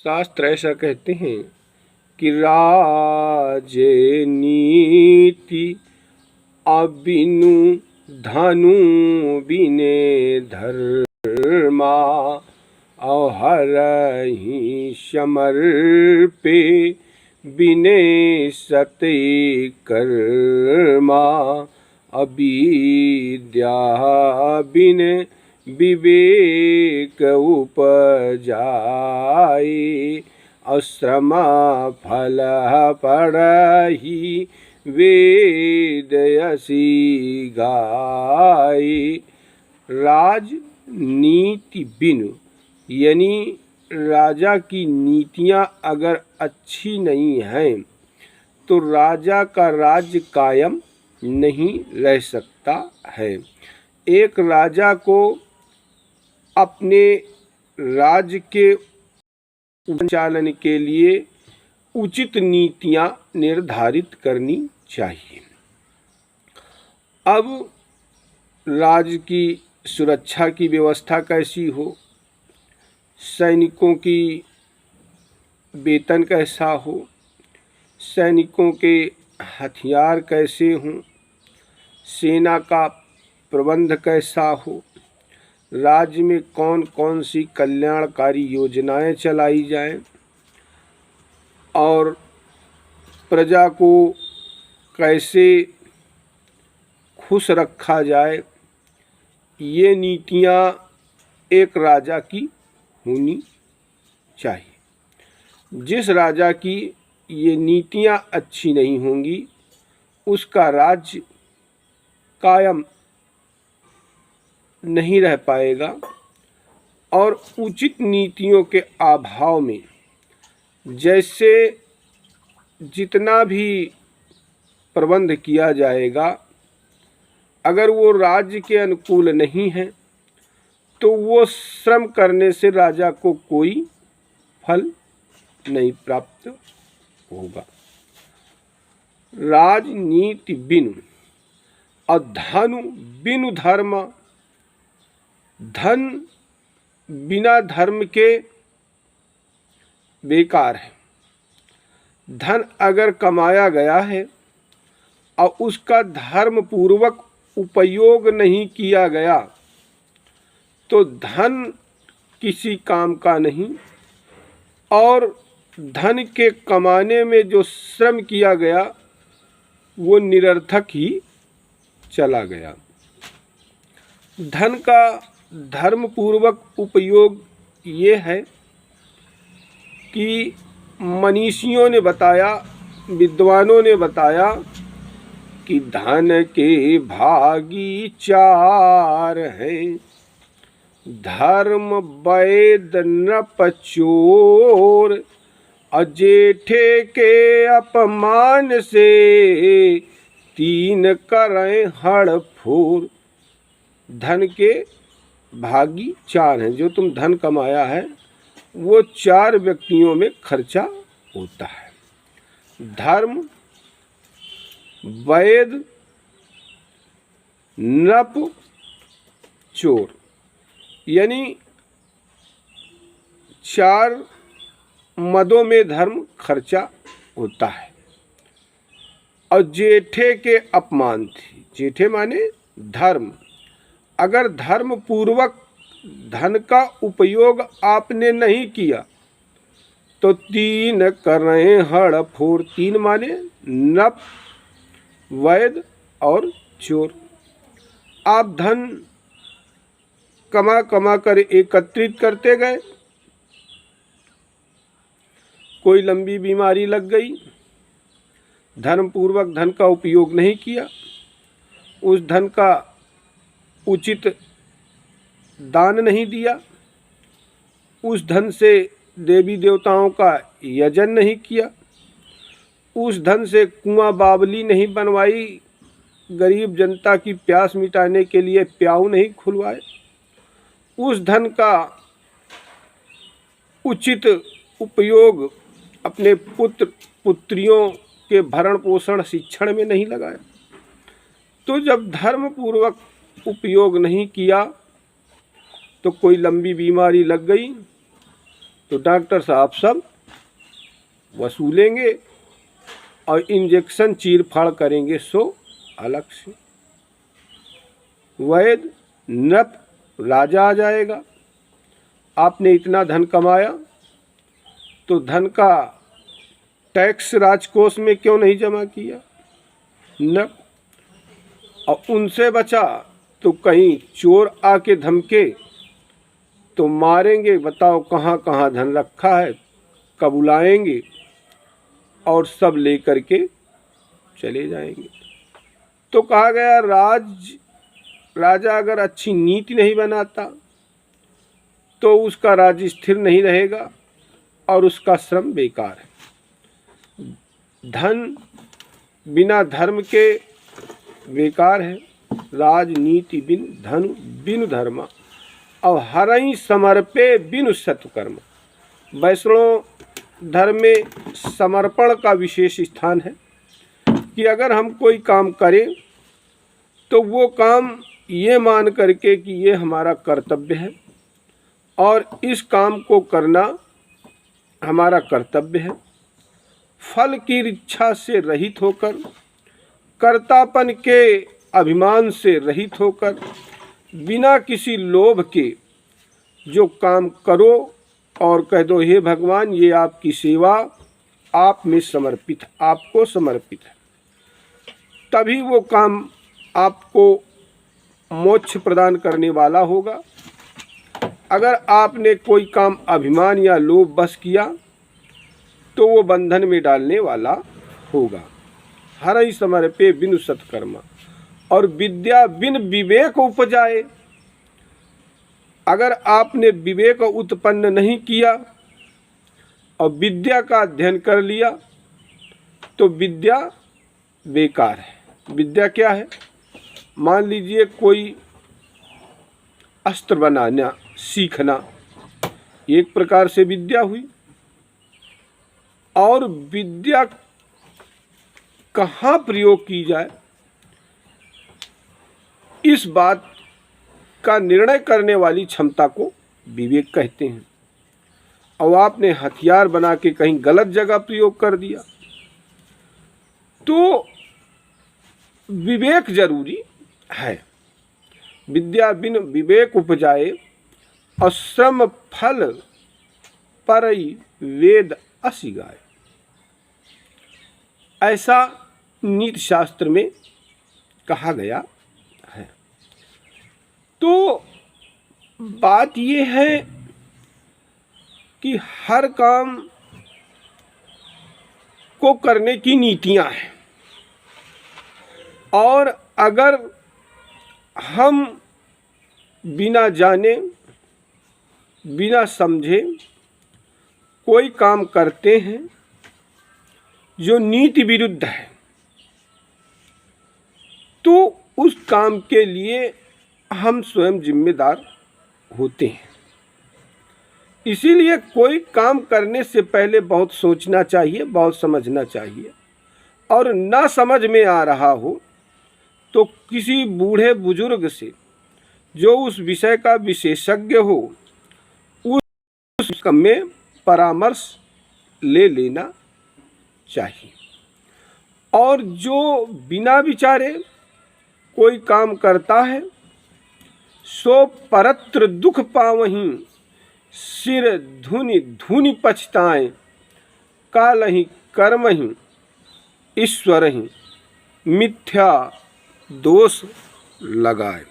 शास्त्र ऐसा कहते हैं कि राजनीति अबिनु धनु बिने धर्मा अहरहि समर्पे बिने सते कर्मा अविद्या बिन विवेक उपजाए अश्रम फल पढ़हि वेद यसी गाय। राजनीति बिनु यानी राजा की नीतियां अगर अच्छी नहीं हैं तो राजा का राज्य कायम नहीं रह सकता है। एक राजा को अपने राज्य के संचालन के लिए उचित नीतियां निर्धारित करनी चाहिए। अब राज्य की सुरक्षा की व्यवस्था कैसी हो, सैनिकों की वेतन कैसा हो, सैनिकों के हथियार कैसे हों, सेना का प्रबंध कैसा हो, राज्य में कौन कौन सी कल्याणकारी योजनाएं चलाई जाएं और प्रजा को कैसे खुश रखा जाए, ये नीतियां एक राजा की होनी चाहिए। जिस राजा की ये नीतियां अच्छी नहीं होंगी उसका राज्य कायम नहीं रह पाएगा और उचित नीतियों के अभाव में जैसे जितना भी प्रबंध किया जाएगा अगर वो राज्य के अनुकूल नहीं है तो वो श्रम करने से राजा को कोई फल नहीं प्राप्त होगा। राजनीति बिनु और धनु बिनु धर्म, धन बिना धर्म के बेकार है। धन अगर कमाया गया है और उसका धर्म पूर्वक उपयोग नहीं किया गया तो धन किसी काम का नहीं और धन के कमाने में जो श्रम किया गया वो निरर्थक ही चला गया। धन का धर्म पूर्वक उपयोग ये है कि मनीषियों ने बताया, विद्वानों ने बताया कि धन के भागी चार हैं, धर्म वैद नृप चोर, अजेठे के अपमान से तीन करें हड़फोर। धन के भागी चार हैं, जो तुम धन कमाया है वो चार व्यक्तियों में खर्चा होता है, धर्म, वैद, नृप, चोर। यानी चार मदों में धर्म खर्चा होता है। और जेठे के अपमान थी, जेठे माने धर्म। अगर धर्म पूर्वक धन का उपयोग आपने नहीं किया तो तीन करें हड़फोर। तीन माने नृप, वैद और चोर। आप धन कमा कमा कर एकत्रित करते गए, कोई लंबी बीमारी लग गई, धर्मपूर्वक धन का उपयोग नहीं किया, उस धन का उचित दान नहीं दिया, उस धन से देवी देवताओं का यजन नहीं किया, उस धन से कुआं बावली नहीं बनवाई, गरीब जनता की प्यास मिटाने के लिए प्याऊ नहीं खुलवाए, उस धन का उचित उपयोग अपने पुत्र पुत्रियों के भरण पोषण शिक्षण में नहीं लगाया, तो जब धर्म पूर्वक उपयोग नहीं किया तो कोई लंबी बीमारी लग गई तो डॉक्टर साहब सब वसूलेंगे और इंजेक्शन चीर फाड़ करेंगे सो अलग से। वैद नप राजा आ जाएगा। आपने इतना धन कमाया तो धन का टैक्स राजकोष में क्यों नहीं जमा किया? नप। और उनसे बचा तो कहीं चोर आके धमके तो मारेंगे। बताओ कहाँ कहाँ धन रखा है, कब बुलाएंगे और सब लेकर के चले जाएंगे। तो कहा गया राजा अगर अच्छी नीति नहीं बनाता तो उसका राज्य स्थिर नहीं रहेगा और उसका श्रम बेकार है। धन बिना धर्म के बेकार है। राजनीति बिन धन बिनु धर्म और हरई समर्पे बिनु सत्कर्म। वैष्णव धर्म में समर्पण का विशेष स्थान है कि अगर हम कोई काम करें तो वो काम ये मान करके कि ये हमारा कर्तव्य है और इस काम को करना हमारा कर्तव्य है। फल की इच्छा से रहित होकर, कर्तापन के अभिमान से रहित होकर, बिना किसी लोभ के जो काम करो और कह दो हे भगवान ये आपकी सेवा आप में समर्पित, आपको समर्पित है, तभी वो काम आपको मोक्ष प्रदान करने वाला होगा। अगर आपने कोई काम अभिमान या लोभ बस किया तो वो बंधन में डालने वाला होगा। हरई समर्पे बिनु सत्कर्म। और विद्या बिन विवेक उपजाए। अगर आपने विवेक उत्पन्न नहीं किया और विद्या का अध्ययन कर लिया तो विद्या बेकार है। विद्या क्या है? मान लीजिए कोई अस्त्र बनाना सीखना एक प्रकार से विद्या हुई, और विद्या कहाँ प्रयोग की जाए इस बात का निर्णय करने वाली क्षमता को विवेक कहते हैं। और आपने हथियार बना के कहीं गलत जगह प्रयोग कर दिया तो विवेक जरूरी है। विद्या बिन विवेक उपजाए और श्रम फल परई वेद असि गाय। ऐसा नीति शास्त्र में कहा गया है। तो बात ये है कि हर काम को करने की नीतियां हैं, और अगर हम बिना जाने बिना समझे कोई काम करते हैं जो नीति विरुद्ध है तो उस काम के लिए हम स्वयं जिम्मेदार होते हैं। इसीलिए कोई काम करने से पहले बहुत सोचना चाहिए, बहुत समझना चाहिए, और ना समझ में आ रहा हो तो किसी बूढ़े बुजुर्ग से जो उस विषय का विशेषज्ञ हो उस में परामर्श ले लेना चाहिए। और जो बिना विचारे कोई काम करता है सो परत्र दुख पावहीं, सिर धुनि धुनि पछताएं, कालहि कर्महि ईश्वरहि मिथ्या दोष लगाए।